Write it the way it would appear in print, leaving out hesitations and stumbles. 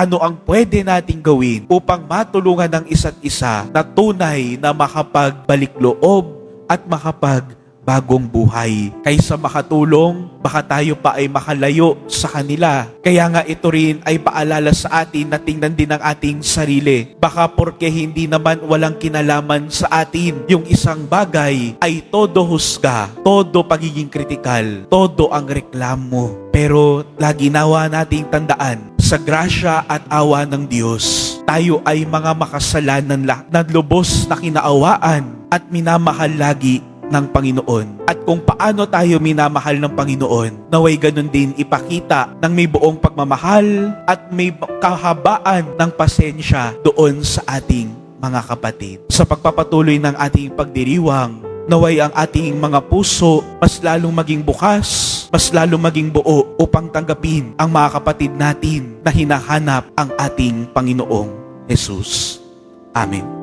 ano ang pwede nating gawin upang matulungan ng isa't isa na tunay na makapagbalik loob at makapagbagong buhay. Kaysa makatulong, baka tayo pa ay makalayo sa kanila. Kaya nga ito rin ay paalala sa atin na tingnan din ang ating sarili. Baka porke hindi naman walang kinalaman sa atin yung isang bagay ay todo husga, todo pagiging kritikal, todo ang reklamo. Pero lagi nawa nating tandaan, sa grasya at awa ng Diyos, tayo ay mga makasalanan na lubos na kinaawaan at minamahal lagi ng Panginoon. At kung paano tayo minamahal ng Panginoon, naway ganun din ipakita ng may buong pagmamahal at may kahabaan ng pasensya doon sa ating mga kapatid. Sa pagpapatuloy ng ating pagdiriwang, naway ang ating mga puso mas lalong maging bukas, mas lalong maging buo upang tanggapin ang mga kapatid natin na hinahanap ang ating Panginoong Jesus. Amen.